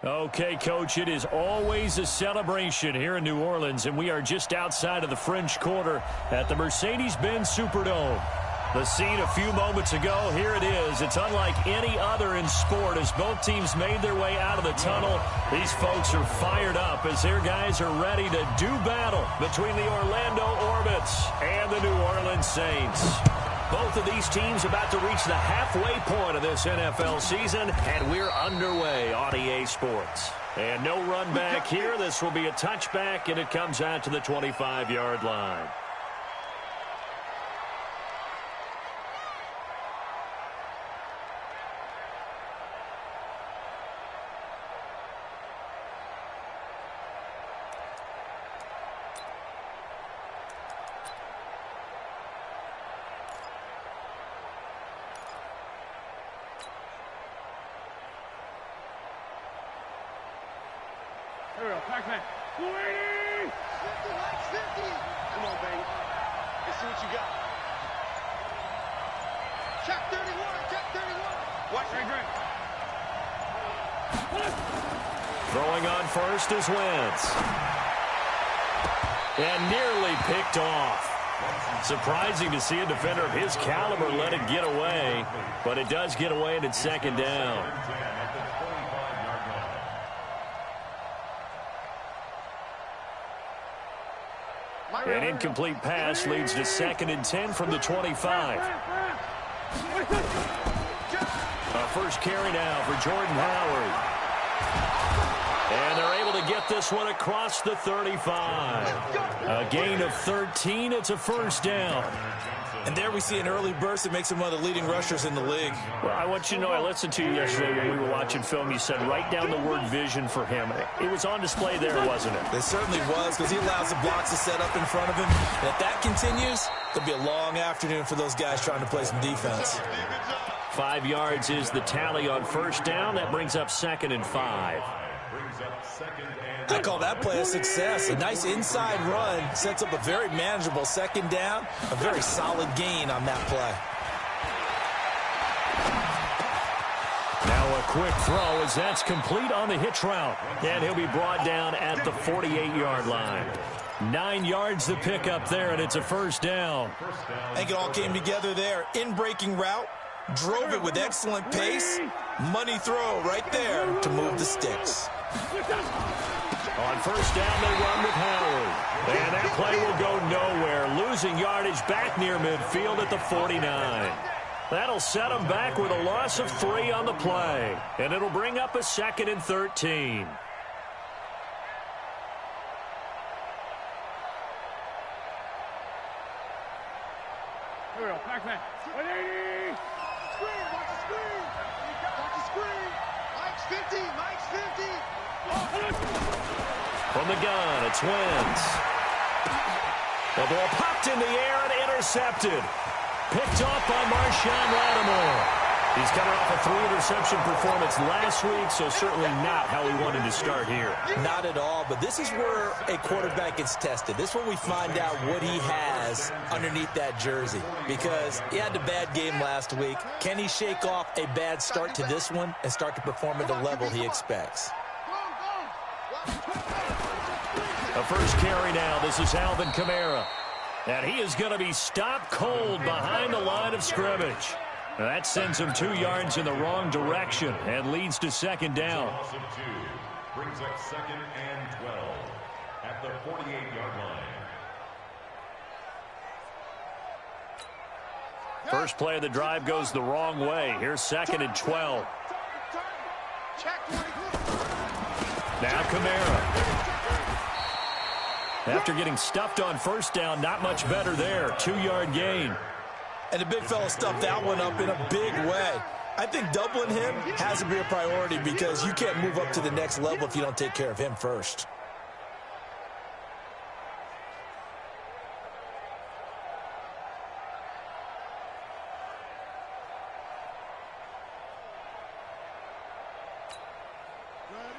Okay, Coach, it is always a celebration here in New Orleans, and we are just outside of the French Quarter at the Mercedes-Benz Superdome. The scene a few moments ago, here it is. It's unlike any other in sport as both teams made their way out of the tunnel. These folks are fired up as their guys are ready to do battle between the Orlando Orbits and the New Orleans Saints. Both of these teams about to reach the halfway point of this NFL season, and we're underway on EA Sports. And no run back here. This will be a touchback, and it comes out to the 25-yard line. Here we go, Pac-Man. 50, 50. Come on, baby. Let's see what you got. Check 31, check 31. Watch right, Greg. Throwing on first is Wentz. And nearly picked off. Surprising to see a defender of his caliber let it get away, but it does get away and it's second down. An incomplete pass leads to 2nd and 10 from the 25. A first carry now for Jordan Howard. And they're able to get this one across the 35. A gain of 13. It's a first down. And there we see an early burst that makes him one of the leading rushers in the league. Well, I want you to know, I listened to you yesterday when we were watching film. You said write down the word vision for him. It was on display there, wasn't it? It certainly was, because he allows the blocks to set up in front of him. And if that continues, it'll be a long afternoon for those guys trying to play some defense. 5 yards is the tally on first down. That brings up 2nd and 5. I call that play a success. A nice inside run sets up a very manageable 2nd down. A very solid gain on that play. Now a quick throw as that's complete on the hitch route. And he'll be brought down at the 48-yard line. 9 yards the pick up there, and it's a first down. I think it all came together there. In-breaking route. Drove it with excellent pace. Money throw right there to move the sticks. On first down, they run with Howard. And that play will go nowhere. Losing yardage back near midfield at the 49. That'll set them back with a loss of 3 on the play. And it'll bring up a 2nd and 13. Here we go, Pac-Man. 180. Screen, watch the screen. Watch the screen. Mike's 50, Mike's 50. From the gun, it's Wentz. The ball popped in the air and intercepted. Picked off by Marshawn Lattimore. He's coming off a 3-interception performance last week, so certainly not how he wanted to start here. Not at all, but this is where a quarterback gets tested. This is where we find out what he has underneath that jersey, because he had a bad game last week. Can he shake off a bad start to this one and start to perform at the level he expects? A first carry now. This is Alvin Kamara. And he is going to be stopped cold behind the line of scrimmage. That sends him 2 yards in the wrong direction and leads to 2nd down. Brings up 2nd and 12 at the 48-yard line. First play of the drive goes the wrong way. Here's 2nd and 12. Now Kamara. After getting stuffed on first down, not much better there. 2-yard gain. And the big fella stuffed that one up in a big way. I think doubling him has to be a priority, because you can't move up to the next level if you don't take care of him first.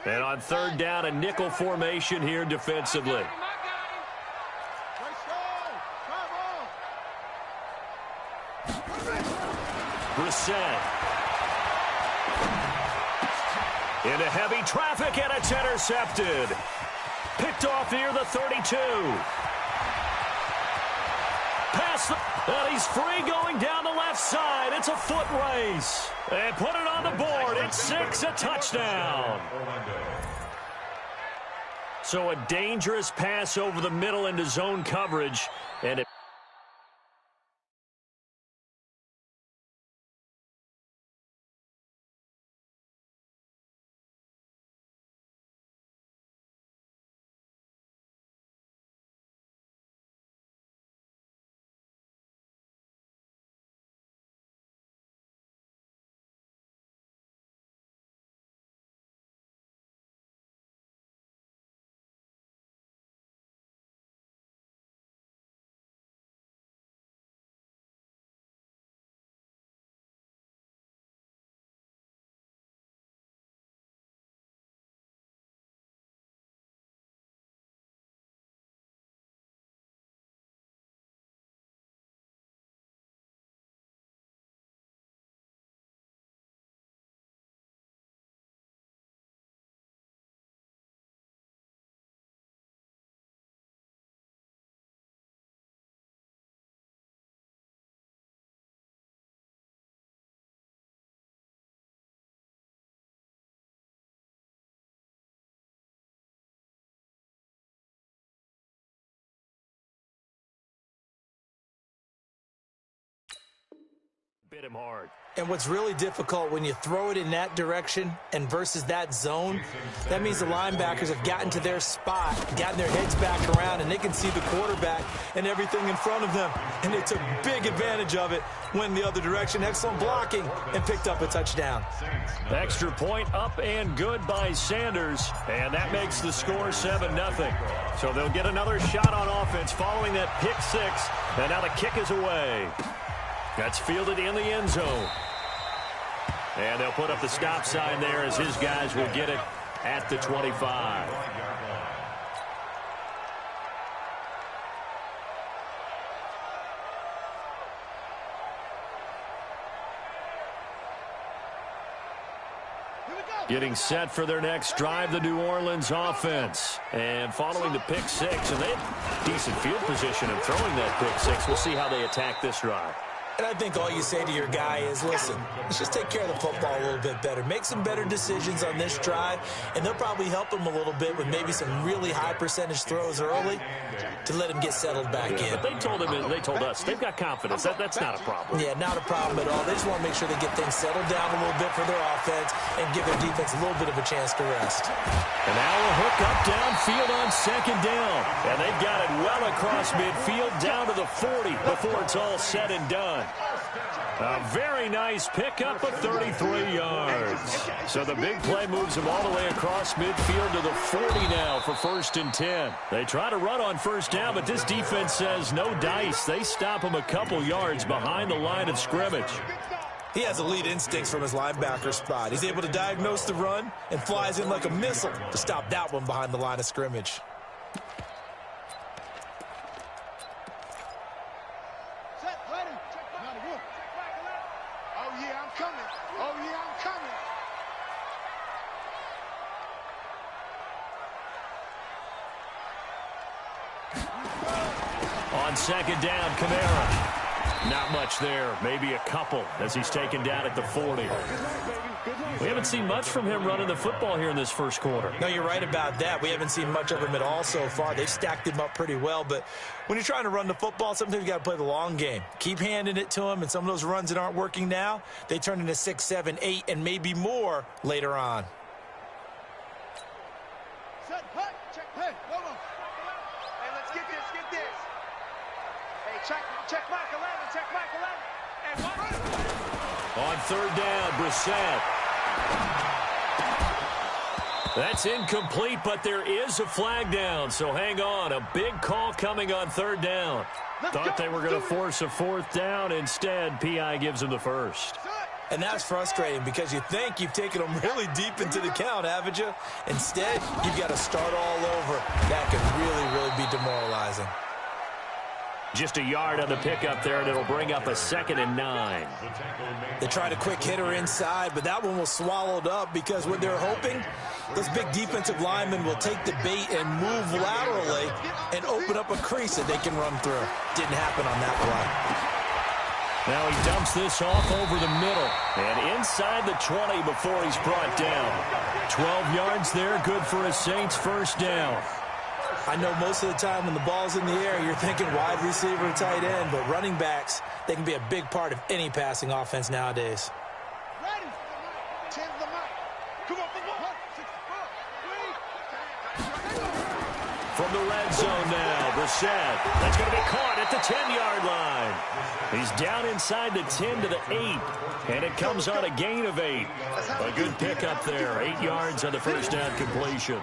And on third down, a nickel formation here defensively. Brissett. Into heavy traffic, and it's intercepted. Picked off near the 32. And he's free going down the left side. It's a foot race. And put it on the board. It's 6, a touchdown. So a dangerous pass over the middle into zone coverage. And it bit him hard. And what's really difficult when you throw it in that direction and versus that zone, that means the linebackers have gotten to their spot, gotten their heads back around, and they can see the quarterback and everything in front of them. And they took big advantage of it, went the other direction. Excellent blocking, and picked up a touchdown. Extra point up and good by Sanders. And that makes the score 7-0. So they'll get another shot on offense following that pick 6. And now the kick is away. That's fielded in the end zone. And they'll put up the stop sign there as his guys will get it at the 25. Getting set for their next drive, the New Orleans offense. And following the pick 6, and they have decent field position and throwing that pick 6. We'll see how they attack this drive. And I think all you say to your guy is, listen, let's just take care of the football a little bit better. Make some better decisions on this drive, and they'll probably help him a little bit with maybe some really high percentage throws early to let him get settled back in. But they told us they've got confidence. That's not a problem. Yeah, not a problem at all. They just want to make sure they get things settled down a little bit for their offense and give their defense a little bit of a chance to rest. And now a hook up downfield on second down. And they've got it well across midfield down to the 40 before it's all said and done. A very nice pickup of 33 yards. So the big play moves them all the way across midfield to the 40 now for 1st and 10. They try to run on first down, but this defense says no dice. They stop him a couple yards behind the line of scrimmage. He has elite instincts from his linebacker spot. He's able to diagnose the run and flies in like a missile to stop that one behind the line of scrimmage. On second down, Kamara. Not much there, maybe a couple as he's taken down at the 40. We haven't seen much from him running the football here in this first quarter. No, you're right about that. We haven't seen much of him at all so far. They've stacked him up pretty well, but when you're trying to run the football, sometimes you got to play the long game. Keep handing it to him, and some of those runs that aren't working now, they turn into 6, 7, 8, and maybe more later on. Set, hut, check, hey, hold on. Hey, let's get this. Hey, check Mike 11, check Mike 11. And what? On third down, Brissett. That's incomplete, but there is a flag down, so hang on. A big call coming on third down. Thought they were going to force a 4th down. Instead, P.I. gives them the first. And that's frustrating because you think you've taken them really deep into the count, haven't you? Instead, you've got to start all over. That could really, really be demoralizing. Just a yard on the pickup there, and it'll bring up a 2nd and 9. They tried a quick hitter inside, but that one was swallowed up because what they're hoping, those big defensive linemen will take the bait and move laterally and open up a crease that they can run through. Didn't happen on that play. Now he dumps this off over the middle and inside the 20 before he's brought down. 12 yards there, good for a Saints first down. I know most of the time when the ball's in the air, you're thinking wide receiver and tight end, but running backs, they can be a big part of any passing offense nowadays. Ready. 10 to the mic. Come on, come on. 6, 4, 3. From the red zone now, Brissett. That's going to be caught at the 10-yard line. He's down inside the 10 to the 8, and it comes on a gain of 8. A good pickup there, 8 yards on the first down completion.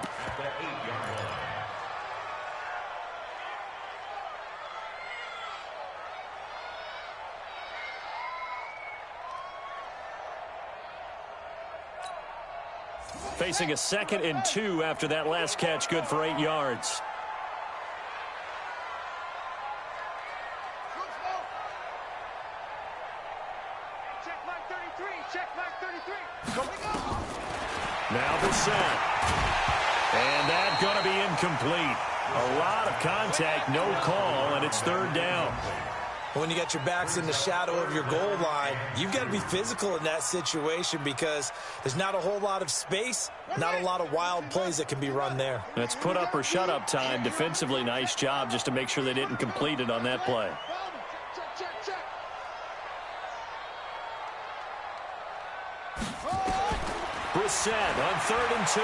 Facing a 2nd and 2 after that last catch, good for 8 yards. Check mark 33. Check mark 33. Now Brissett. And that's going to be incomplete. A lot of contact, no call, and it's 3rd down. When you got your backs in the shadow of your goal line, you've got to be physical in that situation because there's not a whole lot of space, not a lot of wild plays that can be run there. That's put up or shut up time. Defensively, nice job just to make sure they didn't complete it on that play. Check. Brissett on 3rd and 2.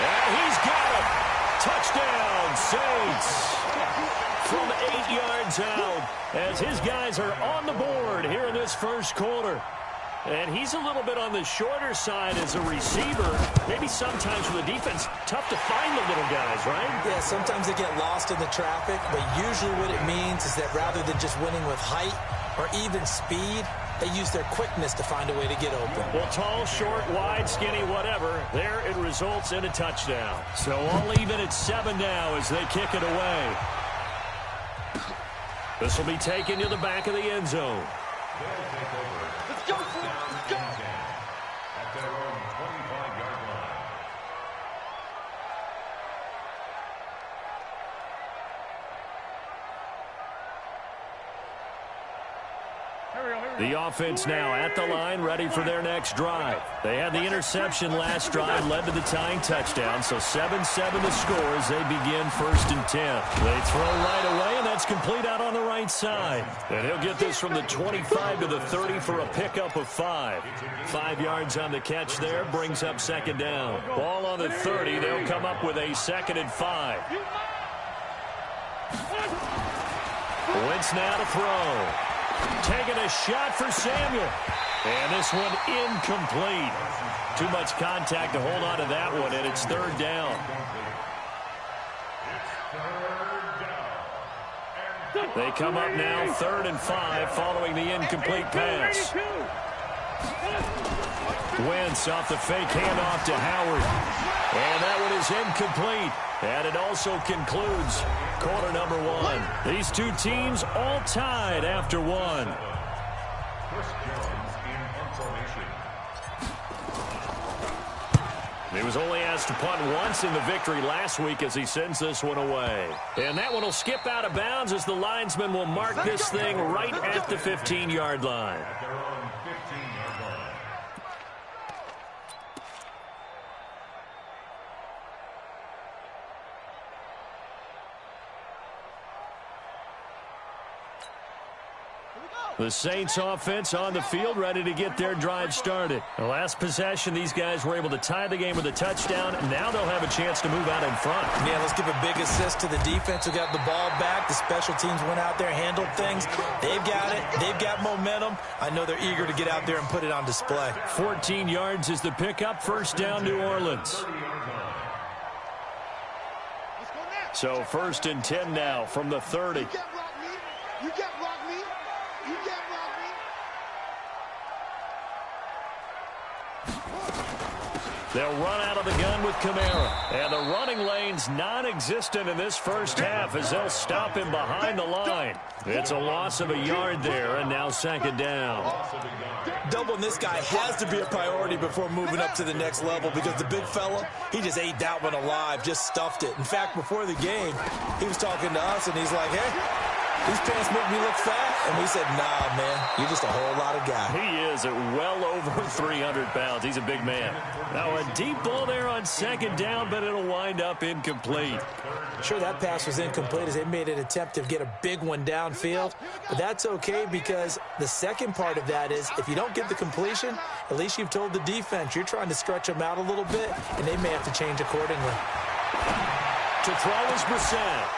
And he's got it. Touchdown, Saints. From 8 yards out as his guys are on the board here in this first quarter. And he's a little bit on the shorter side as a receiver. Maybe sometimes for the defense, tough to find the little guys, right? Yeah, sometimes they get lost in the traffic, but usually what it means is that rather than just winning with height or even speed, they use their quickness to find a way to get open. Well, tall, short, wide, skinny, whatever, there it results in a touchdown. So all even at 7 now as they kick it away. This will be taken to the back of the end zone. Let's go. Let's go. At their own 25-yard line. The offense now at the line, ready for their next drive. They had the interception last drive, led to the tying touchdown, so 7-7 the score as they begin 1st and 10. They throw right away, and that's complete out on the right side. And he'll get this from the 25 to the 30 for a pickup of 5. 5 yards on the catch there, brings up 2nd down. Ball on the 30, they'll come up with a 2nd and 5. Wentz now to throw. Taking a shot for Samuel. And this one incomplete. Too much contact to hold on to that one, and it's 3rd down. They come up now 3rd and 5 following the incomplete pass. Wentz off the fake handoff to Howard. And that one is incomplete. And it also concludes quarter number 1. These two teams all tied after 1. He was only asked to punt once in the victory last week as he sends this one away. And that one will skip out of bounds as the linesman will mark this thing right at the 15-yard line. The Saints offense on the field, ready to get their drive started. The last possession, these guys were able to tie the game with a touchdown. Now they'll have a chance to move out in front. Yeah, let's give a big assist to the defense who got the ball back. The special teams went out there, handled things. They've got it. They've got momentum. I know they're eager to get out there and put it on display. 14 yards is the pickup. 1st down, New Orleans. So 1st and 10 now from the 30. You can't block me. You can't block me. You can't block me. They'll run out of the gun with Kamara. And the running lane's non-existent in this first half as they'll stop him behind the line. It's a loss of a yard there, and now second down. Doubling this guy has to be a priority before moving up to the next level because the big fella, he just ate that one alive, just stuffed it. In fact, before the game, he was talking to us, and he's like, hey, these pants make me look fat. And we said, nah, man, you're just a whole lot of guy. He is at well over 300 pounds. He's a big man. Now a deep ball there on second down, but it'll wind up incomplete. Sure, that pass was incomplete as they made an attempt to get a big one downfield. But that's okay because the second part of that is if you don't get the completion, at least you've told the defense you're trying to stretch them out a little bit, and they may have to change accordingly. To throw is Brissett.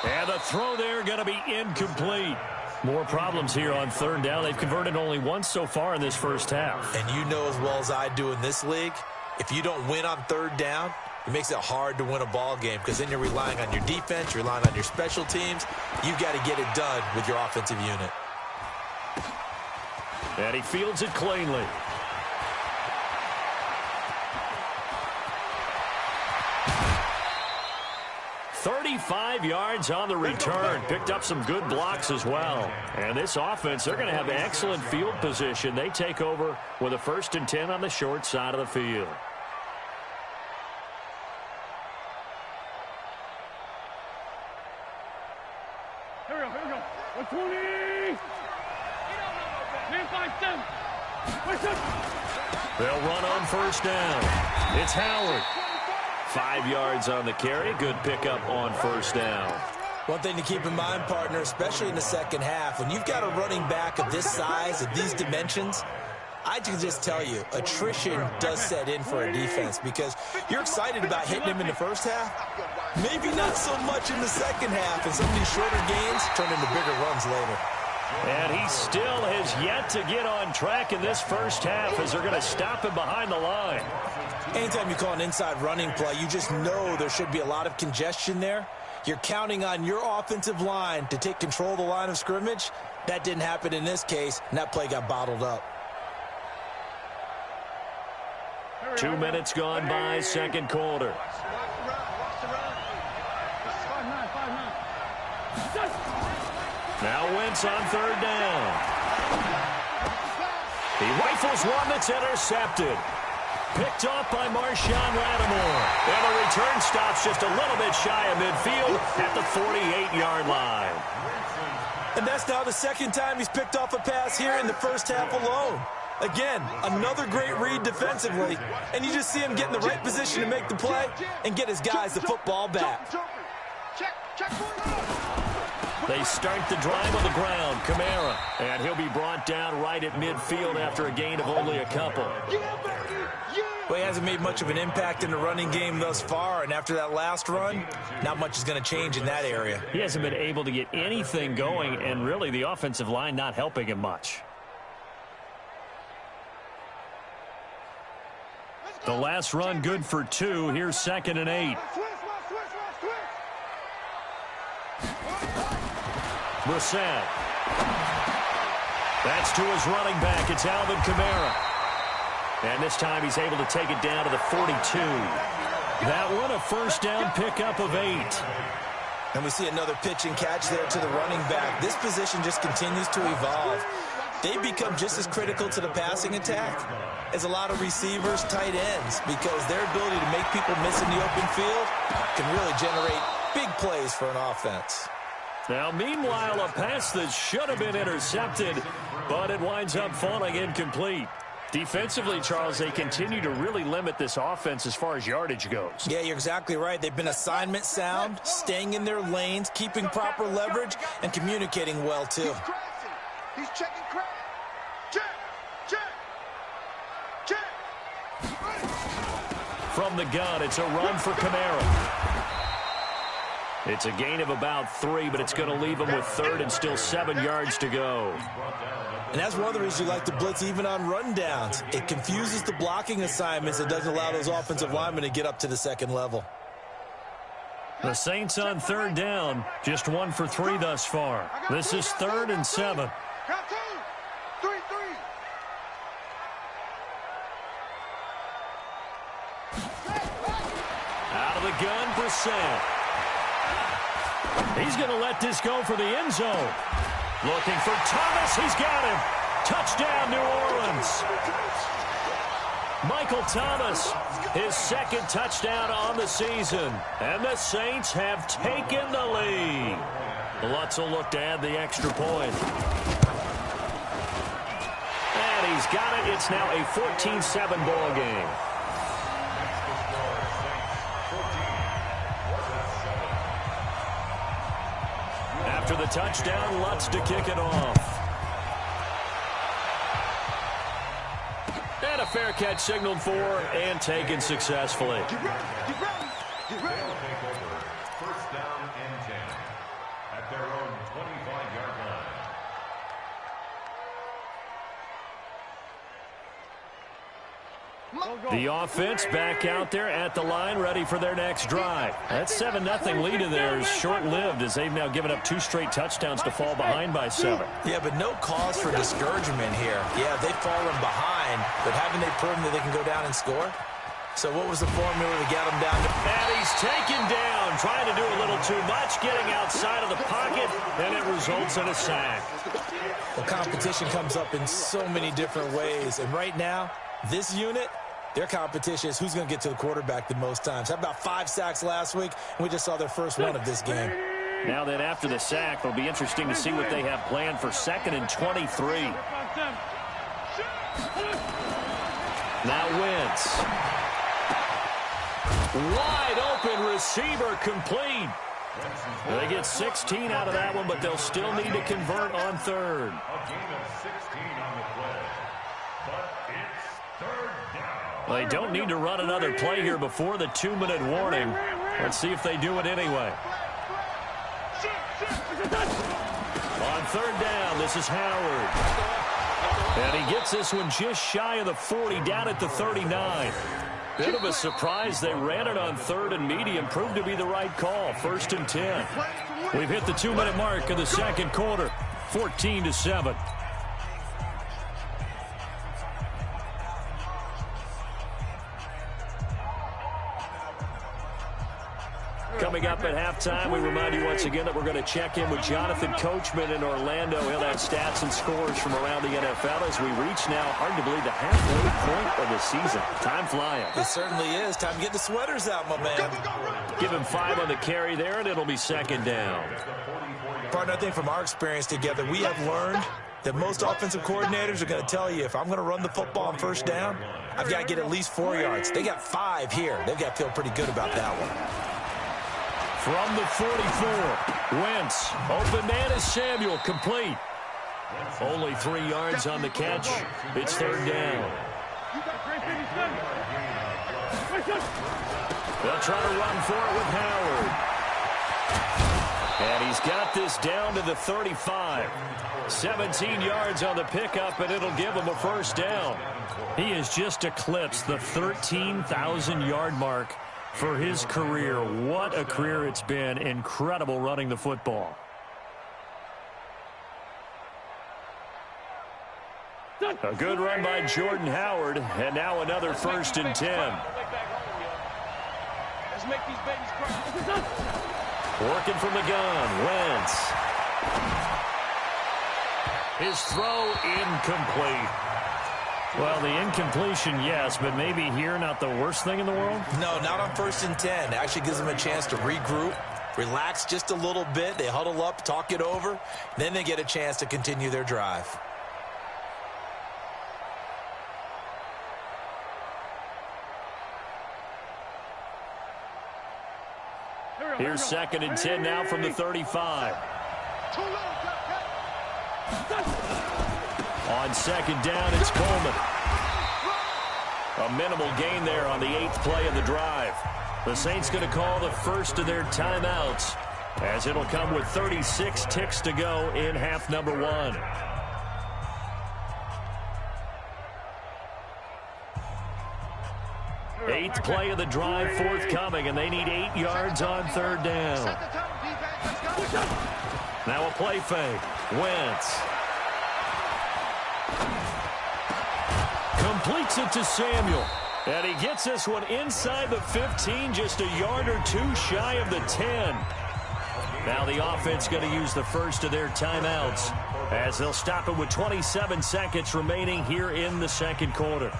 And the throw there going to be incomplete. More problems here on third down. They've converted only once so far in this first half. And you know as well as I do in this league, if you don't win on third down, it makes it hard to win a ball game because then you're relying on your defense, you're relying on your special teams. You've got to get it done with your offensive unit. And he fields it cleanly. "35 yards on the return. Picked up some good blocks as well. And this offense, they're going to have excellent field position. They take over with a 1st and 10 on the short side of the field. Here we go. 120. Man, 5-7. They'll run on first down. It's Howard. 5 yards on the carry. Good pickup on first down. One thing to keep in mind, partner, especially in the second half, when you've got a running back of this size, of these dimensions, I can just tell you, attrition does set in for a defense because you're excited about hitting him in the first half. Maybe not so much in the second half, and some of these shorter gains turn into bigger runs later. And he still has yet to get on track in this first half as they're going to stop him behind the line. Anytime you call an inside running play, you just know there should be a lot of congestion there. You're counting on your offensive line to take control of the line of scrimmage. That didn't happen in this case, and that play got bottled up. 2 minutes gone by, second quarter. Now Wentz on third down. He rifles one that's intercepted. Picked off by Marshawn Lattimore. And the return stops just a little bit shy of midfield at the 48-yard line. And that's now the second time he's picked off a pass here in the first half alone. Again, another great read defensively. And you just see him get in the right position to make the play and get his guys the football back. They start the drive on the ground. Kamara. And he'll be brought down right at midfield after a gain of only a couple. Well, he hasn't made much of an impact in the running game thus far, and after that last run, not much is going to change in that area. He hasn't been able to get anything going, and really the offensive line not helping him much. The last run good for 2. Here's 2nd and 8. Brissett. That's to his running back. It's Alvin Kamara. And this time he's able to take it down to the 42. That one a first down pickup of 8. And we see another pitch and catch there to the running back. This position just continues to evolve. They become just as critical to the passing attack as a lot of receivers, tight ends, because their ability to make people miss in the open field can really generate big plays for an offense. Now, meanwhile, a pass that should have been intercepted, but it winds up falling incomplete. Defensively, Charles, they continue to really limit this offense as far as yardage goes. Yeah, you're exactly right. They've been assignment sound, staying in their lanes, keeping proper leverage, and communicating well, too. He's checking crap. Check. From the gun, it's a run for Kamara. It's a gain of about 3, but it's going to leave him with 3rd and still 7 yards to go. And that's one of the reasons you like to blitz even on rundowns. It confuses the blocking assignments. It doesn't allow those offensive linemen to get up to the second level. The Saints on third down, just 1 for 3 thus far. This is 3rd and 7. Count 2, 3. gun percent. He's going to let this go for the end zone. Looking for Thomas. He's got him. Touchdown, New Orleans. Michael Thomas, his second touchdown on the season. And the Saints have taken the lead. Lutz will look to add the extra point. And he's got it. It's now a 14-7 ball game. After the touchdown, Lutz to kick it off. And a fair catch signaled for and taken successfully. Get ready. Get ready. Take over. First down and 10 at their own 25-yard line. The offense back out there at the line, ready for their next drive. That 7-0 lead of theirs short-lived as they've now given up 2 straight touchdowns to fall behind by 7. Yeah, but no cause for discouragement here. Yeah, they've fallen behind, but haven't they proven that they can go down and score? So what was the formula to get them down? And he's taken down, trying to do a little too much, getting outside of the pocket, and it results in a sack. The competition comes up in so many different ways, and right now, this unit, their competition is who's going to get to the quarterback the most times. How about 5 sacks last week? We just saw their first one of this game. Now then, after the sack, it'll be interesting to see what they have planned for 2nd and 23. Now Wentz. Wide open receiver complete. They get 16 out of that one, but they'll still need to convert on 3rd. A gain of 16 on the play. But it's 3rd down. They don't need to run another play here before the 2-minute warning. Let's see if they do it anyway. On 3rd down, this is Howard. And he gets this one just shy of the 40, down at the 39. Bit of a surprise. They ran it on 3rd and medium. Proved to be the right call. 1st and 10. We've hit the 2-minute mark of the 2nd quarter. 14-7. Coming up at halftime, we remind you once again that we're going to check in with Jonathan Coachman in Orlando. He'll have stats and scores from around the NFL as we reach now, hard to believe, the halfway point of the season. Time flying. It certainly is. Time to get the sweaters out, my man. Give him 5 on the carry there, and it'll be 2nd down. Partner, I think from our experience together, we have learned that most offensive coordinators are going to tell you, if I'm going to run the football on 1st down, I've got to get at least 4 yards. They got 5 here. They've got to feel pretty good about that one. From the 44, Wentz. Open man is Samuel, complete. Only 3 yards on the catch. It's 3rd down. They'll try to run for it with Howard. And he's got this down to the 35. 17 yards on the pickup, and it'll give him a 1st down. He has just eclipsed the 13,000-yard mark for his career. What a career it's been. Incredible running the football. A good run by Jordan Howard, and now another 1st and 10. Working from the gun, Wentz. His throw incomplete. Well, the incompletion, yes, but maybe here not the worst thing in the world? No, not on 1st and 10. It actually gives them a chance to regroup, relax just a little bit. They huddle up, talk it over. Then they get a chance to continue their drive. Here's 2nd and 10 now from the 35. On 2nd down, it's Coleman. A minimal gain there on the 8th play of the drive. The Saints going to call the first of their timeouts, as it'll come with 36 ticks to go in half number 1. Eighth play of the drive forthcoming, and they need 8 yards on 3rd down. Now a play fake. Wentz. Completes it to Samuel. And he gets this one inside the 15, just a yard or two shy of the 10. Now the offense going to use the first of their timeouts as they'll stop it with 27 seconds remaining here in the second quarter.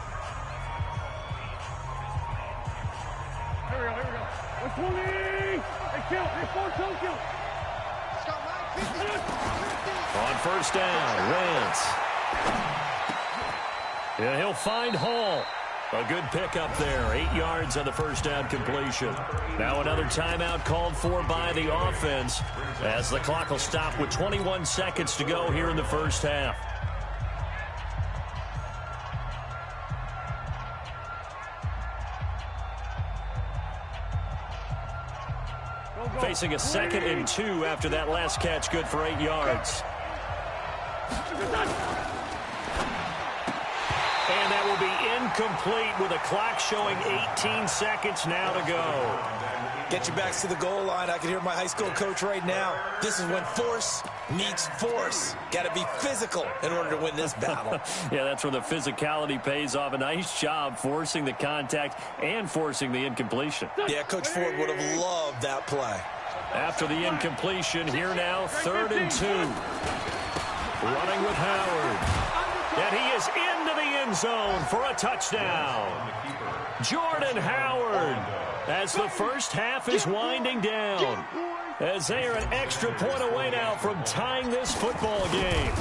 Here we go, here we go. 120! Hey, kill! Hey, 4 kill! On first down, Wentz. Yeah, he'll find Hall. A good pickup there. 8 yards on the first down completion. Now another timeout called for by the offense as the clock will stop with 21 seconds to go here in the first half. Facing a 2nd and 2 after that last catch, good for 8 yards. And that will be incomplete with a clock showing 18 seconds now to go. Get your backs to the goal line. I can hear my high school coach right now. This is when force meets force. Got to be physical in order to win this battle. Yeah, that's where the physicality pays off. A nice job forcing the contact and forcing the incompletion. Yeah, Coach Ford would have loved that play. After the incompletion, here now, 3rd and 2. Running with Howard. And he is into the end zone for a touchdown. Jordan Howard, as the first half is winding down, as they are an extra point away now from tying this football game.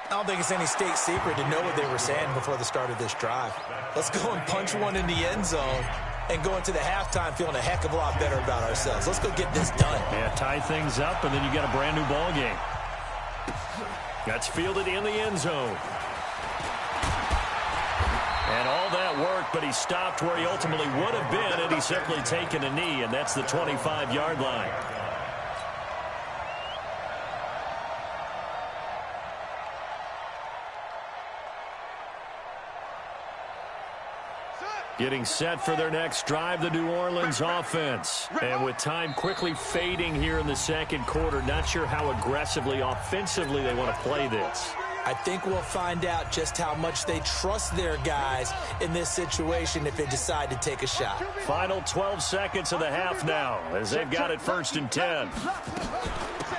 I don't think it's any state secret to know what they were saying before the start of this drive. Let's go and punch one in the end zone and go into the halftime feeling a heck of a lot better about ourselves. Let's go get this done. Yeah, tie things up, and then you get a brand new ball game. That's fielded in the end zone. And all that work, but he stopped where he ultimately would have been, and he's simply taken a knee, and that's the 25-yard line. Getting set for their next drive, the New Orleans offense. And with time quickly fading here in the second quarter, not sure how aggressively, offensively they want to play this. I think we'll find out just how much they trust their guys in this situation if they decide to take a shot. Final 12 seconds of the half now as they've got it 1st and 10.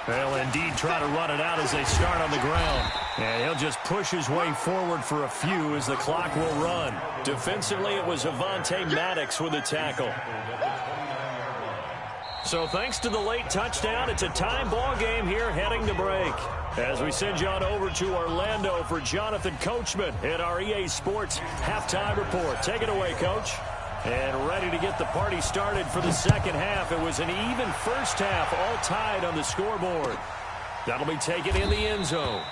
They'll indeed try to run it out as they start on the ground. And he'll just push his way forward for a few as the clock will run. Defensively, it was Avonte Maddox with a tackle. So thanks to the late touchdown, it's a time ball game here heading to break. As we send you on over to Orlando for Jonathan Coachman at our EA Sports Halftime Report. Take it away, Coach. And ready to get the party started for the second half. It was an even first half, all tied on the scoreboard. That'll be taken in the end zone.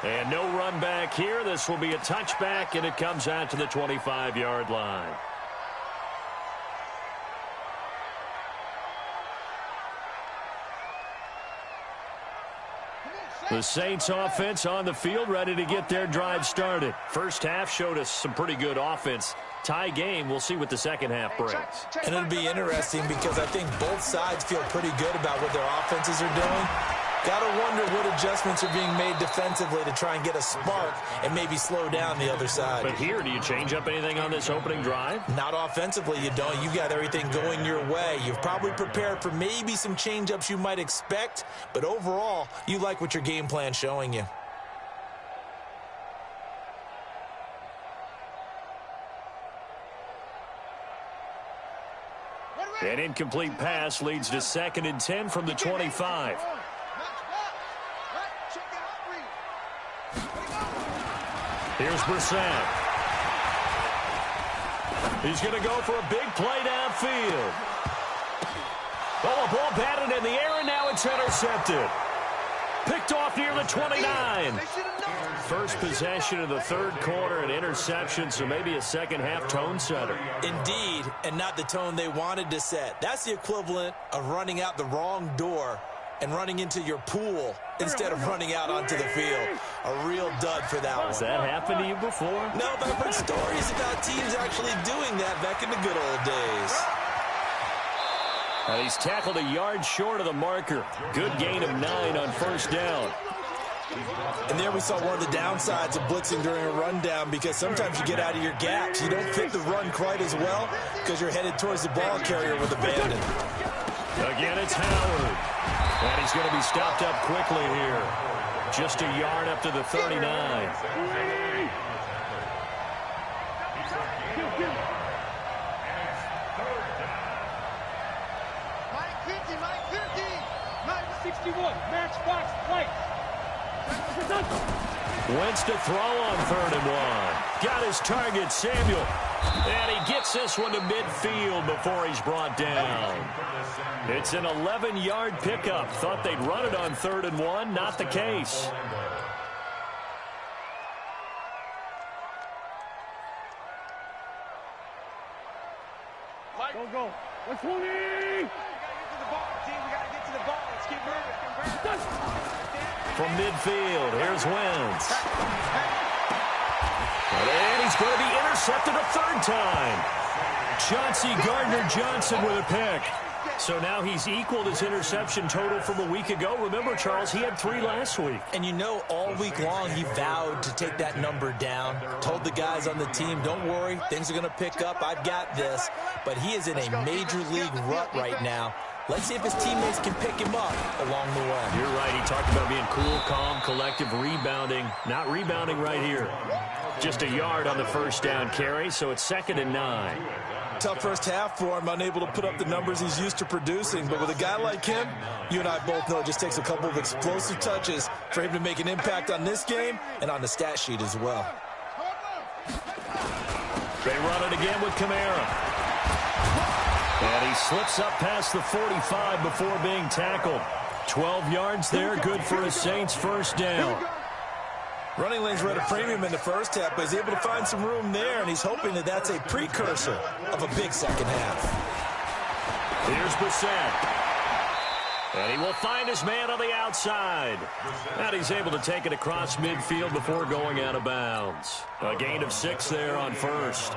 And no run back here. This will be a touchback, and it comes out to the 25-yard line. The Saints offense on the field, ready to get their drive started. First half showed us some pretty good offense. Tie game, we'll see what the second half brings. And it'll be interesting because I think both sides feel pretty good about what their offenses are doing. Got to wonder what adjustments are being made defensively to try and get a spark and maybe slow down the other side. But here, do you change up anything on this opening drive? Not offensively, you don't. You got everything going your way. You've probably prepared for maybe some change-ups you might expect, but overall, you like what your game plan's showing you. An incomplete pass leads to 2nd and 10 from the 25. Here's Brissett. He's going to go for a big play downfield. Oh, a ball batted in the air, and now it's intercepted. Picked off near the 29. First possession of the third quarter, an interception, so maybe a second half tone setter. Indeed, and not the tone they wanted to set. That's the equivalent of running out the wrong door and running into your pool instead of running out onto the field. A real dud for that one. Has that happened to you before? No, but I've heard stories about teams actually doing that back in the good old days. And he's tackled a yard short of the marker. Good gain of 9 on first down. And there we saw one of the downsides of blitzing during a rundown, because sometimes you get out of your gaps. You don't fit the run quite as well because you're headed towards the ball carrier with abandon. Again, it's Howard. And he's going to be stopped up quickly here. Just a yard up to the 39. Mike 50. Mike 61. Matchbox plate. Wentz to throw on 3rd and 1. Got his target, Samuel. And he gets this one to midfield before he's brought down. It's an 11-yard pickup. Thought they'd run it on 3rd and 1. Not the case. Go. Let's move it. We got to get to the ball, team. We got to get to the ball. Let's keep moving. From midfield, here's Wentz. And he's going to be intercepted a 3rd time. Chauncey Gardner-Johnson with a pick. So now he's equaled his interception total from a week ago. Remember, Charles, he had 3 last week. And you know, all week long he vowed to take that number down. Told the guys on the team, don't worry, things are going to pick up. I've got this. But he is in a major league rut right now. Let's see if his teammates can pick him up along the way. You're right. He talked about being cool, calm, collective, rebounding. Not rebounding right here. Just a yard on the 1st down carry, so it's 2nd and 9. Tough first half for him, unable to put up the numbers he's used to producing. But with a guy like him, you and I both know it just takes a couple of explosive touches for him to make an impact on this game and on the stat sheet as well. They run it again with Kamara. And he slips up past the 45 before being tackled. 12 yards there, good for a Saints 1st down. Running lanes were at a premium in the first half, but he's able to find some room there, and he's hoping that that's a precursor of a big second half. Here's Brissett. And he will find his man on the outside. And he's able to take it across midfield before going out of bounds. A gain of 6 there on 1st.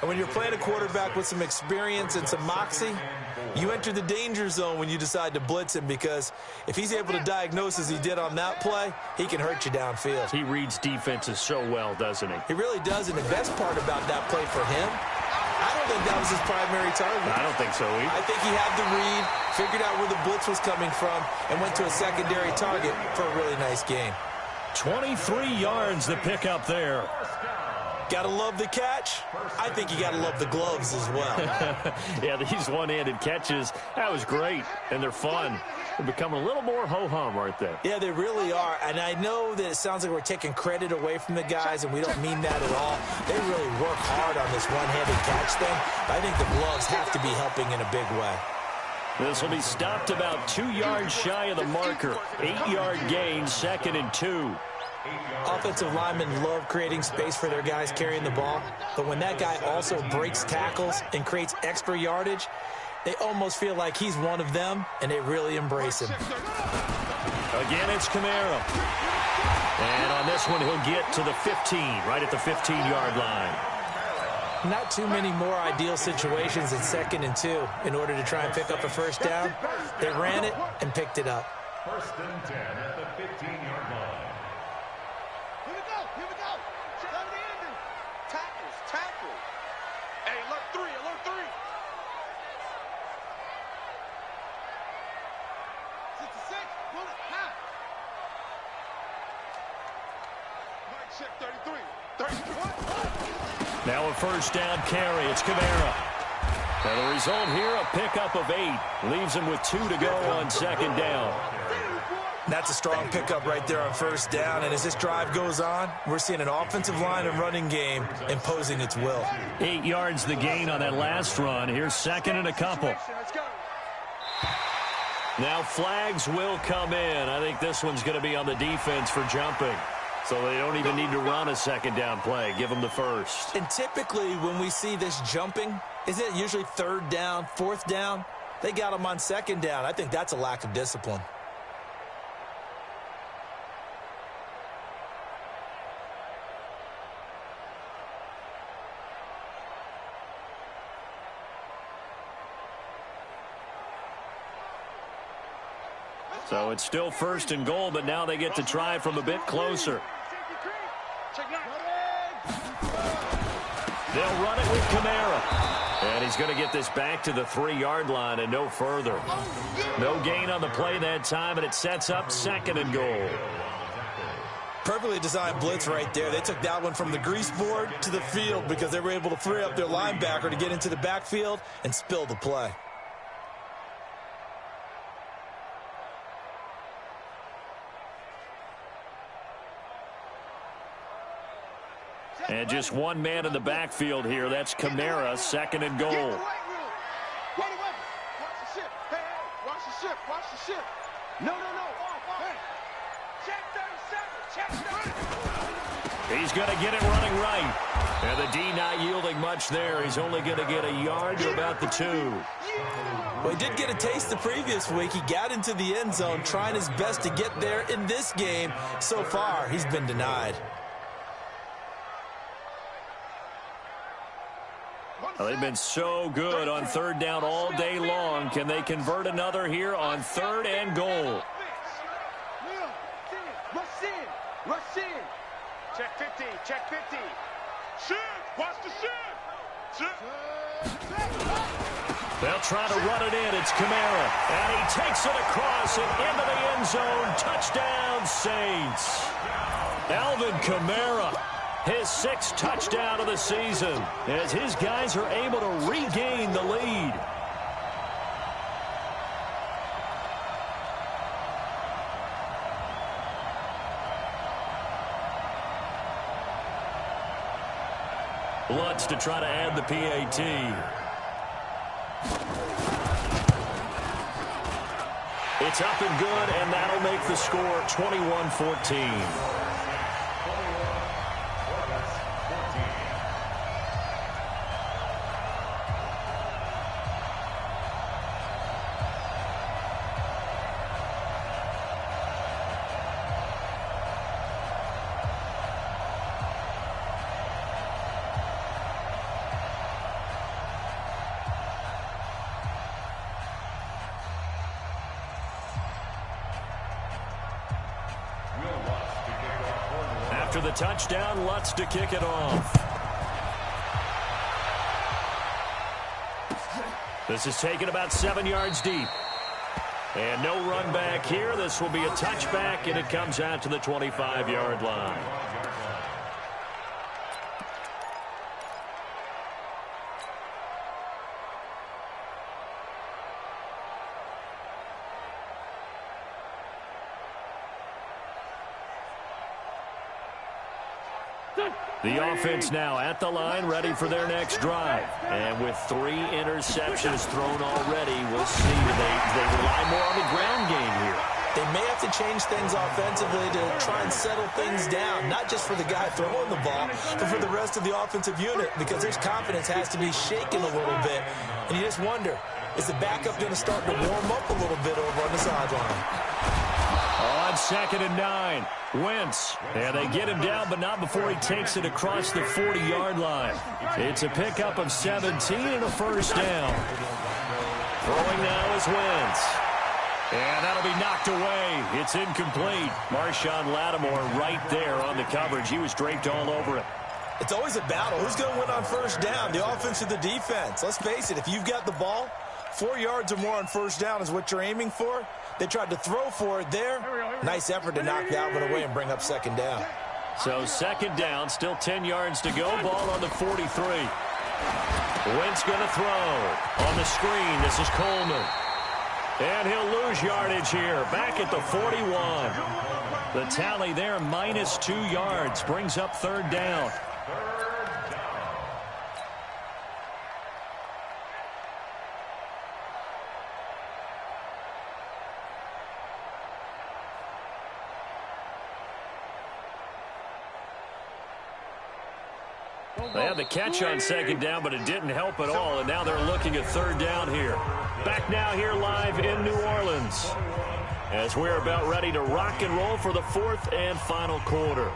And when you're playing a quarterback with some experience and some moxie, you enter the danger zone when you decide to blitz him, because if he's able to diagnose as he did on that play, he can hurt you downfield. He reads defenses so well, doesn't he? He really does, and the best part about that play for him, I don't think that was his primary target. I don't think so either. I think he had the read, figured out where the blitz was coming from, and went to a secondary target for a really nice game. 23 yards the pickup there. Gotta love the catch. I think you gotta love the gloves as well. Yeah, these one-handed catches, that was great, and they're fun. They're becoming a little more ho-hum, aren't they? Yeah, they really are, and I know that it sounds like we're taking credit away from the guys, and we don't mean that at all. They really work hard on this one-handed catch thing, but I think the gloves have to be helping in a big way. This will be stopped about 2 yards shy of the marker. 8-yard gain, 2nd and 2. Offensive linemen love creating space for their guys carrying the ball, but when that guy also breaks tackles and creates extra yardage, they almost feel like he's one of them, and they really embrace him. Again, it's Kamara. And on this one, he'll get to the 15, right at the 15-yard line. Not too many more ideal situations in 2nd and 2 in order to try and pick up a 1st down. They ran it and picked it up. 1st and 10 at the 15-yard line. Here we go. Down the end. Tackle. Hey, alert 3. 66, pull it, half. Mike check 33. 33. Now a 1st down carry. It's Kamara. And the result here, a pickup of 8. Leaves him with 2 to go on 2nd down. That's a strong pickup right there on 1st down, and as this drive goes on, we're seeing an offensive line and running game imposing its will. 8 yards the gain on that last run. Here's 2nd and a couple. Now flags will come in. I think this one's going to be on the defense for jumping. So they don't even need to run a 2nd down play. Give them the 1st. And typically when we see this jumping, isn't it usually 3rd down, 4th down? They got them on 2nd down. I think that's a lack of discipline. So it's still 1st and goal, but now they get to try from a bit closer. They'll run it with Kamara. And he's going to get this back to the 3-yard line and no further. No gain on the play that time, and it sets up 2nd and goal. Perfectly designed blitz right there. They took that one from the grease board to the field because they were able to free up their linebacker to get into the backfield and spill the play. And just one man in the backfield here. That's Kamara, 2nd and goal. Watch the ship. Hey, watch the ship. Watch the ship. No. Hey. Check 37. Check 37. He's going to get it running right. And the D not yielding much there. He's only going to get a yard to about the 2. Well, he did get a taste the previous week. He got into the end zone trying his best to get there in this game. So far, he's been denied. Well, they've been so good on 3rd down all day long. Can they convert another here on 3rd and goal? Rush in. Check 50. Check 50. Shit. Watch the shit. They'll try to run it in. It's Kamara. And he takes it across and into the end zone. Touchdown, Saints. Alvin Kamara. His 6th touchdown of the season as his guys are able to regain the lead. Lutz to try to add the PAT. It's up and good, and that'll make the score 21-14. After the touchdown, Lutz to kick it off. This is taken about 7 yards deep. And no run back here. This will be a touchback, and it comes out to the 25-yard line. The offense now at the line, ready for their next drive. And with 3 interceptions thrown already, we'll see if they rely more on the ground game here. They may have to change things offensively to try and settle things down, not just for the guy throwing the ball, but for the rest of the offensive unit, because their confidence has to be shaken a little bit. And you just wonder, is the backup going to start to warm up a little bit over on the sideline? On 2nd and 9, Wentz. And they get him down, but not before he takes it across the 40-yard line. It's a pickup of 17 and a first down. Throwing now is Wentz. And that'll be knocked away. It's incomplete. Marshawn Lattimore right there on the coverage. He was draped all over it. It's always a battle. Who's going to win on first down, the offense or the defense? Let's face it, if you've got the ball, 4 yards or more on first down is what you're aiming for. They tried to throw for it there. Nice effort to knock that one away and bring up 2nd down. So 2nd down, still 10 yards to go. Ball on the 43. Wentz going to throw. On the screen, this is Coleman. And he'll lose yardage here. Back at the 41. The tally there, minus 2 yards. Brings up 3rd down. They had the catch on 2nd down, but it didn't help at all, and now they're looking at 3rd down here. Back now here live in New Orleans as we're about ready to rock and roll for the 4th and final quarter.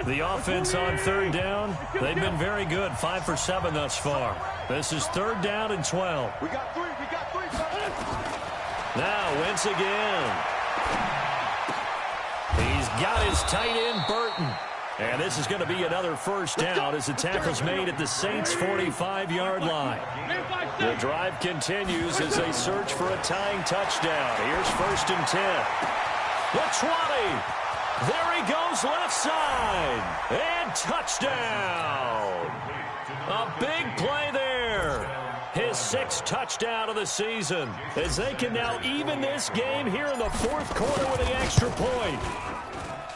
The offense on third down, they've been very good, 5 for 7 thus far. This is 3rd down and 12. We got three. Now Wentz again. He's got his tight end, Burton. And this is going to be another first down as the tackle's made at the Saints' 45-yard line. The drive continues as they search for a tying touchdown. Here's 1st and 10. The 20. There he goes left side. And touchdown. A big play there. His 6th touchdown of the season as they can now even this game here in the 4th quarter with the extra point.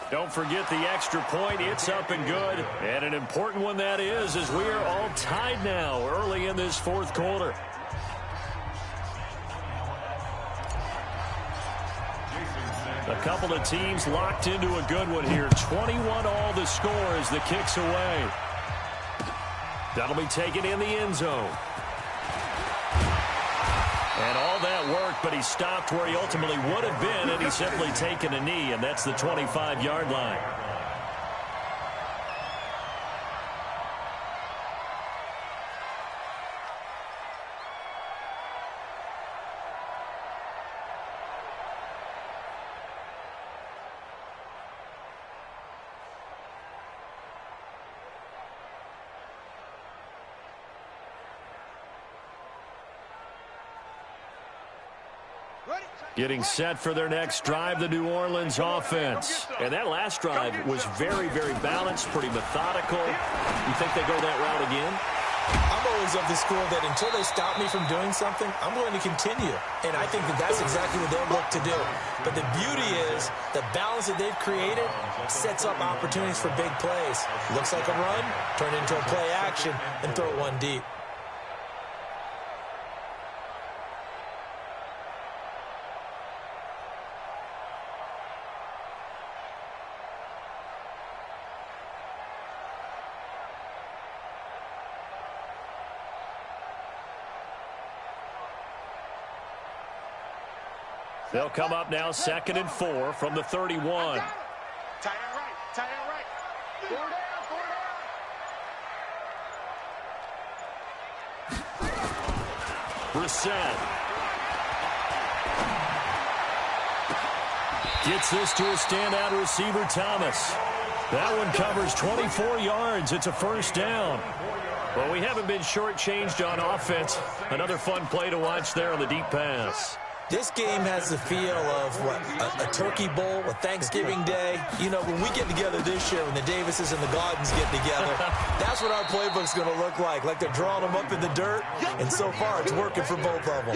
Don't forget the extra point. It's up and good. And an important one that is, as we are all tied now early in this 4th quarter. A couple of teams locked into a good one here. 21 all the score as the kick's away. That'll be taken in the end zone. And all that worked, but he stopped where he ultimately would have been, and he's simply taken a knee, and that's the 25-yard line. Getting set for their next drive, the New Orleans offense. And that last drive was very, very balanced, pretty methodical. You think they go that route again? I'm always of the school that until they stop me from doing something, I'm going to continue. And I think that that's exactly what they'll look to do. But the beauty is the balance that they've created sets up opportunities for big plays. Looks like a run, turn into a play action, and throw one deep. They'll come up now 2nd and 4 from the 31. Tight end right. 4 down. Brissett gets this to a standout receiver, Thomas. That one covers 24 yards. It's a first down. Well, we haven't been shortchanged on offense. Another fun play to watch there on the deep pass. This game has the feel of, a turkey bowl, a Thanksgiving day. You know, when we get together this year, when the Davises and the Gardens get together, that's what our playbook's going to look like they're drawing them up in the dirt, and so far it's working for both of them.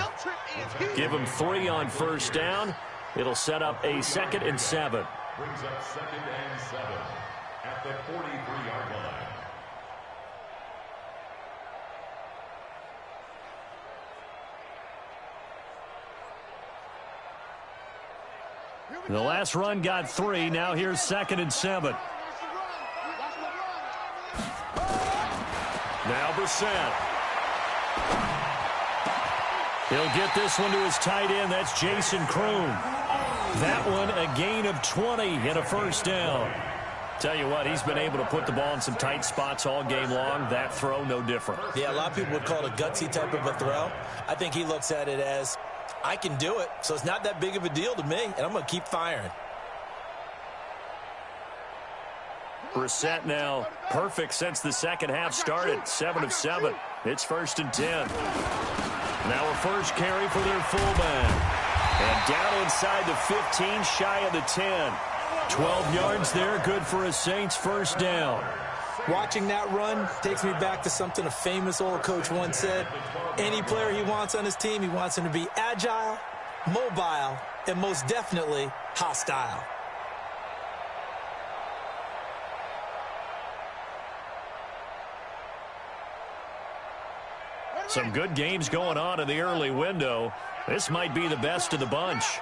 Give them 3 on first down. It'll set up a 2nd and 7. Brings up 2nd and 7 at the 43-yard line. The last run got 3. Now here's 2nd and 7. Now Brissett. He'll get this one to his tight end. That's Jason Kroon. That one a gain of 20 and a first down. Tell you what, he's been able to put the ball in some tight spots all game long. That throw, no different. Yeah, a lot of people would call it a gutsy type of a throw. I think he looks at it as, I can do it, so it's not that big of a deal to me, and I'm going to keep firing. Brissett now perfect since the second half started. 7 of 7. It's 1st and 10. Now a first carry for their fullback. And down inside the 15, shy of the 10. 12 yards there, good for a Saints first down. Watching that run takes me back to something a famous old coach once said. Any player he wants on his team, he wants him to be agile, mobile, and most definitely hostile. Some good games going on in the early window. This might be the best of the bunch. Check.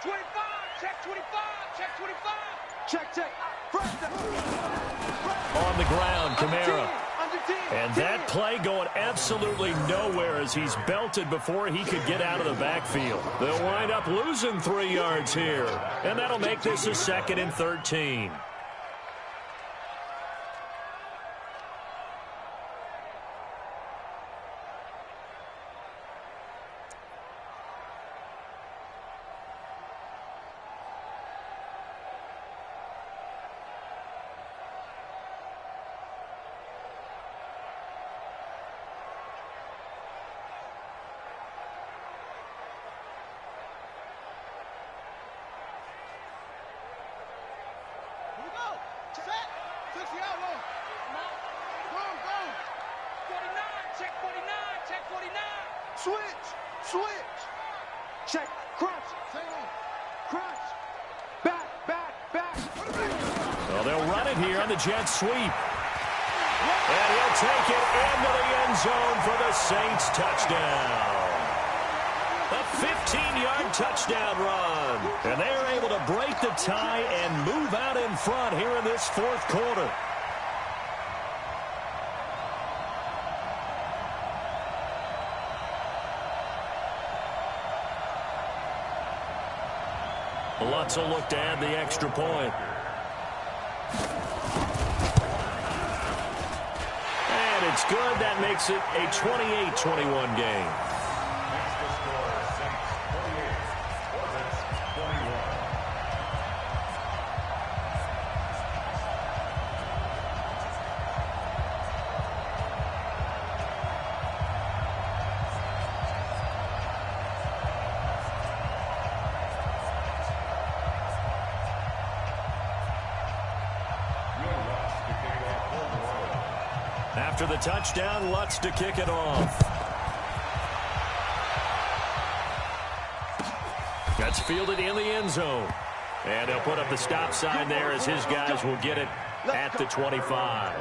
25. Check 25. Check 25. Check. On the ground, Kamara. Under And that play going absolutely nowhere as he's belted before he could get out of the backfield. They'll wind up losing 3 yards here. And that'll make this a 2nd and 13. Switch. Check. Crunch. Crunch. Back. Well, they'll run it here on the jet sweep. And he'll take it into the end zone for the Saints touchdown. A 15-yard touchdown run. And they're able to break the tie and move out in front here in this 4th quarter. Lutz will look to add the extra point. And it's good. That makes it a 28-21 game. Makes the score Saints 28, Hornets 21. After the touchdown, Lutz to kick it off. That's fielded in the end zone. And he'll put up the stop sign there as his guys will get it at the 25.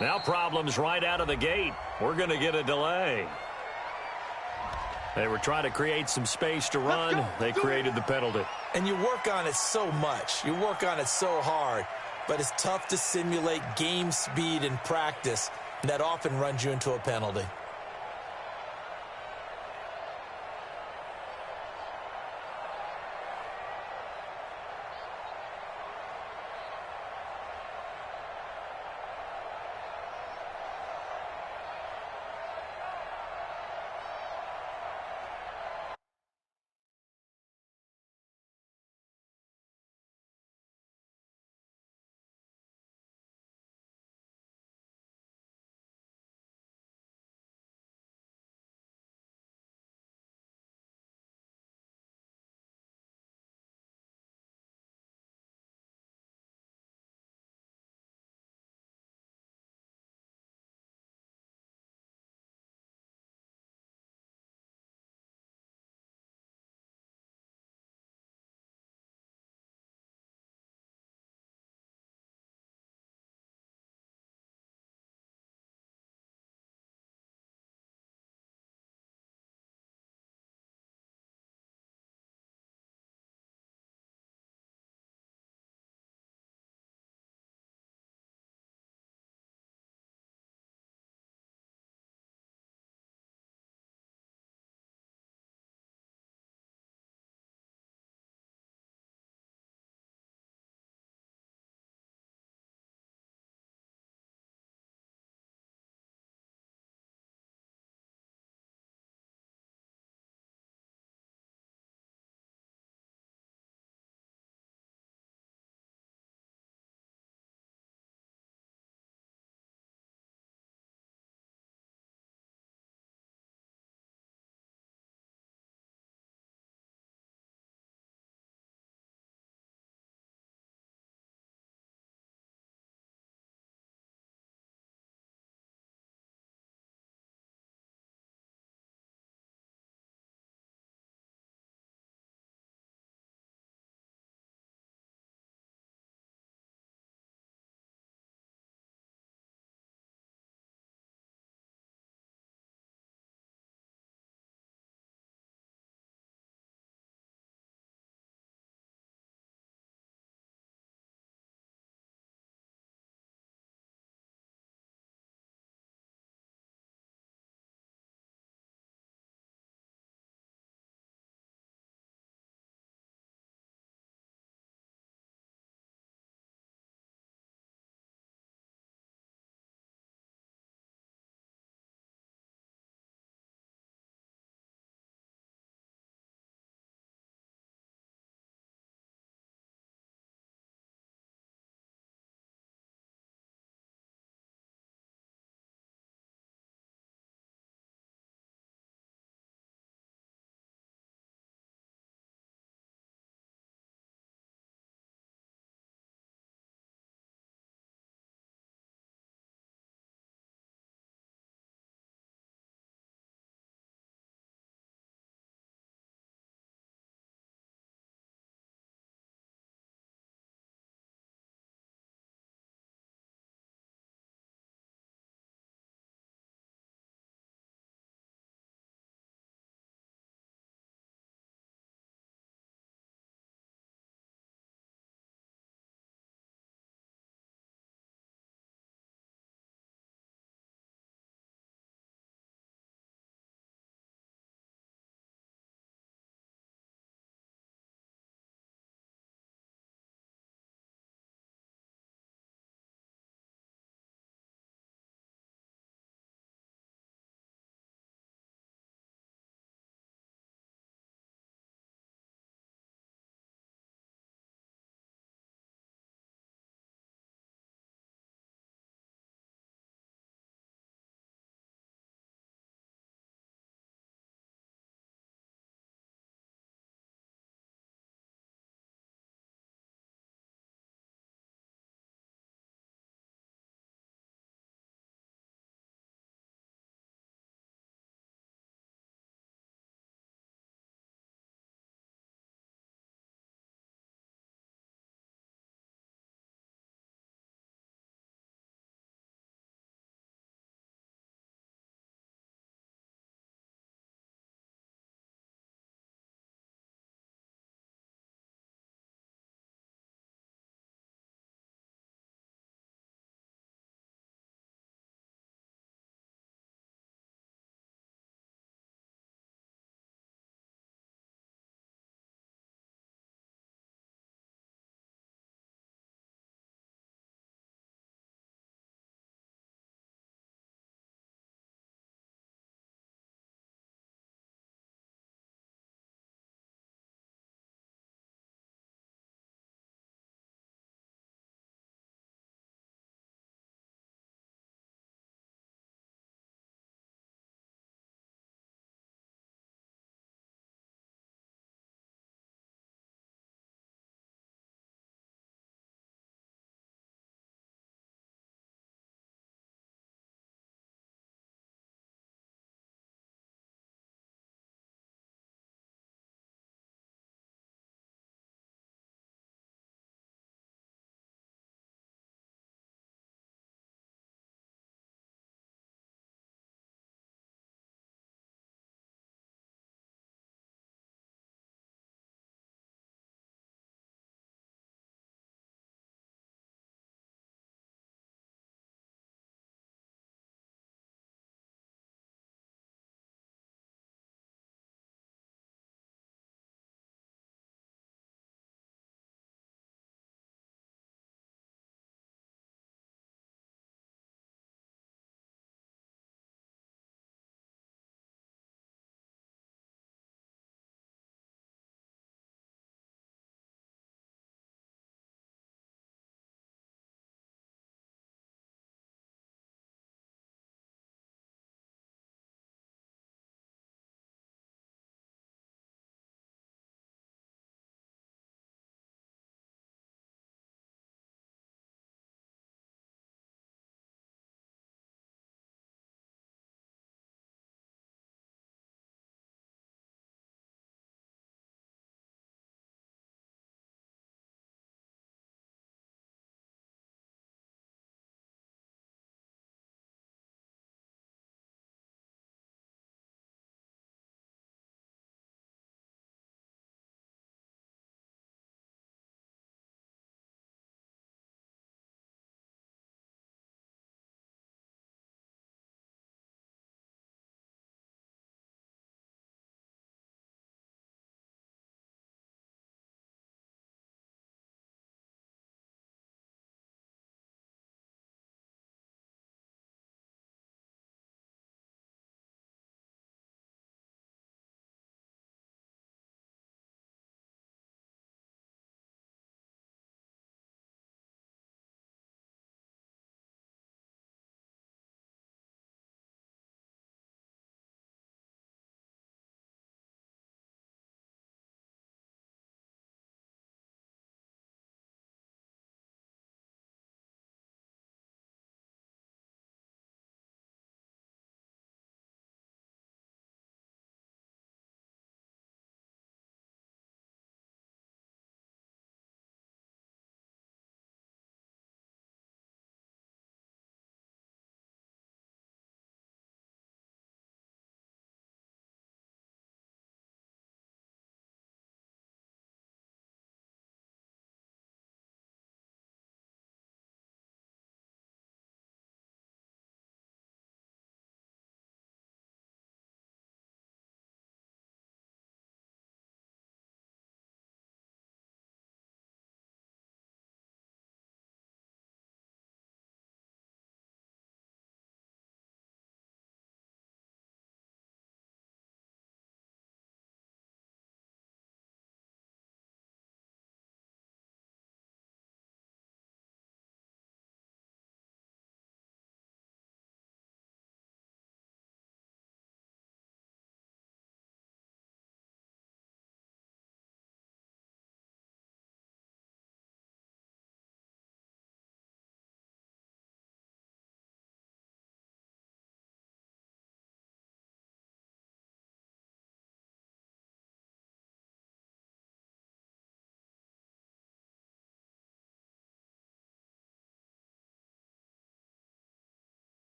Now problems right out of the gate. We're going to get a delay. They were trying to create some space to run. They created the penalty. And you work on it so much. You work on it so hard. But it's tough to simulate game speed in practice. And that often runs you into a penalty.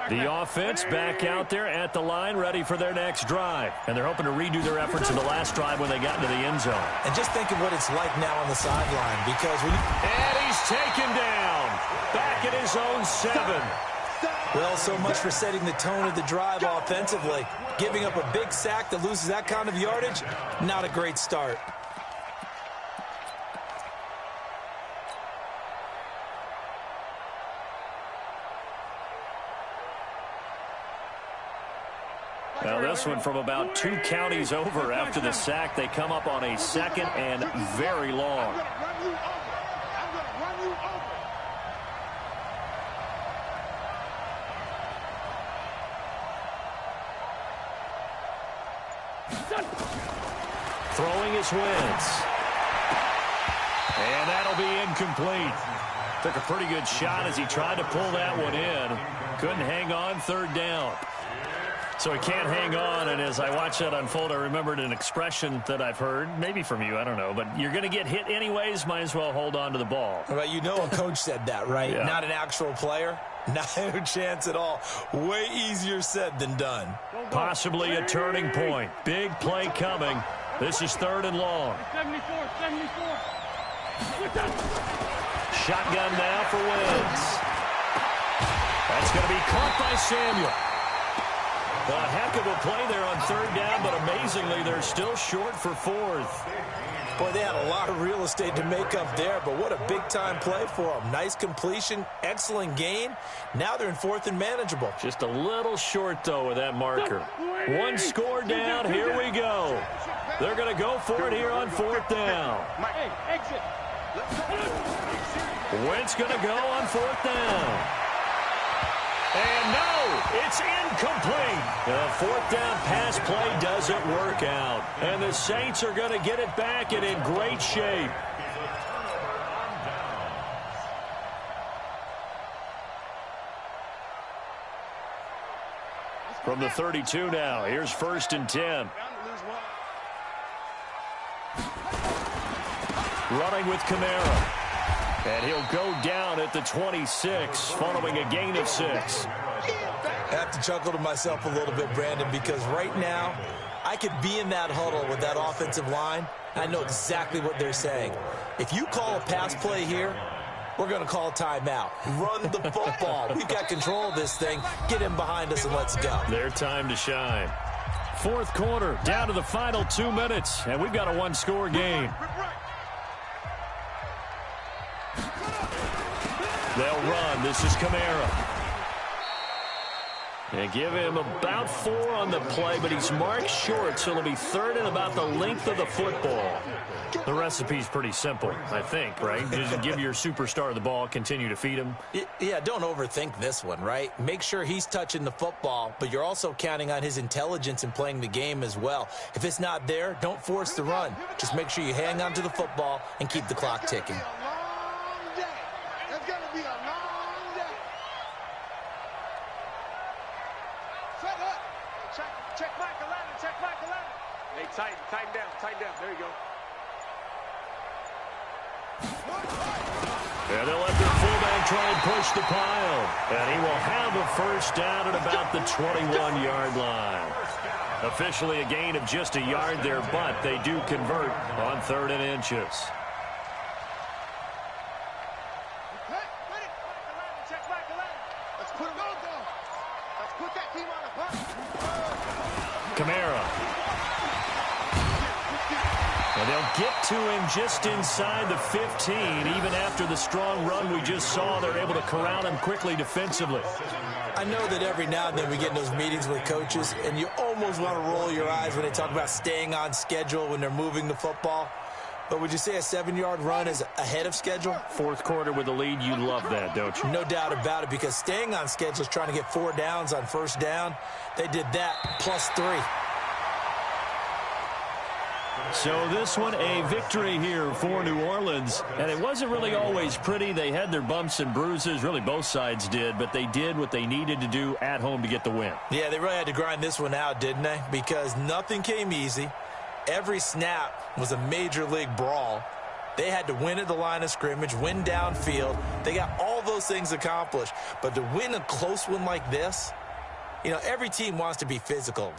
The offense back out there at the line, ready for their next drive. And they're hoping to redo their efforts in the last drive when they got into the end zone. And just think of what it's like now on the sideline, because when and he's taken down. Back at his own 7. Well, so much for setting the tone of the drive offensively. Giving up a big sack that loses that kind of yardage, not a great start. Now this one from about 2 counties over after the sack. They come up on a 2nd and very long. Throwing his Wentz. And that'll be incomplete. Took a pretty good shot as he tried to pull that one in. Couldn't hang on, 3rd down. So he can't hang on, and as I watched that unfold, I remembered an expression that I've heard, maybe from you, I don't know, but you're going to get hit anyways, might as well hold on to the ball. Well, you know a coach said that, right? Yeah. Not an actual player. Not a chance at all. Way easier said than done. Possibly a turning point. Big play coming. This is 3rd and long. 74. Shotgun now for Wentz. That's going to be caught by Samuel. A heck of a play there on 3rd down, but amazingly, they're still short for 4th. Boy, they had a lot of real estate to make up there, but what a big-time play for them. Nice completion, excellent gain. Now they're in 4th and manageable. Just a little short, though, with that marker. 1 score down. Here we go. They're going to go for it here on 4th down. Hey, exit. Wentz going to go on 4th down. And no, it's incomplete. The 4th down pass play doesn't work out. And the Saints are going to get it back and in great shape. From the 32 now, here's 1st and 10. Running with Kamara. And he'll go down at the 26 following a gain of 6. I have to chuckle to myself a little bit, Brandon, because right now I could be in that huddle with that offensive line. I know exactly what they're saying. If you call a pass play here, we're going to call timeout. Run the football. We've got control of this thing. Get him behind us and let's go. Their time to shine. 4th quarter, down to the final 2 minutes, and we've got a 1-score game. They'll run. This is Kamara. And give him about 4 on the play, but he's marked short, so it'll be 3rd and about the length of the football. The recipe's pretty simple, I think, right? Just give your superstar the ball, continue to feed him. Yeah, don't overthink this one, right? Make sure he's touching the football, but you're also counting on his intelligence in playing the game as well. If it's not there, don't force the run. Just make sure you hang on to the football and keep the clock ticking. Tighten down. There you go. And they'll let their fullback try and push the pile. And he will have a 1st down at about the 21-yard line. Officially a gain of just a yard there, but they do convert on 3rd and inches. Kamara. And they'll get to him just inside the 15. Even after the strong run we just saw, they're able to corral him quickly defensively. I know that every now and then we get in those meetings with coaches, and you almost want to roll your eyes when they talk about staying on schedule when they're moving the football. But would you say a 7-yard run is ahead of schedule? 4th quarter with the lead, you love that, don't you? No doubt about it, because staying on schedule is trying to get 4 downs on 1st down. They did that plus 3. So this one, a victory here for New Orleans. And it wasn't really always pretty. They had their bumps and bruises. Really, both sides did. But they did what they needed to do at home to get the win. Yeah, they really had to grind this one out, didn't they? Because nothing came easy. Every snap was a major league brawl. They had to win at the line of scrimmage, win downfield. They got all those things accomplished. But to win a close one like this, you know, every team wants to be physical.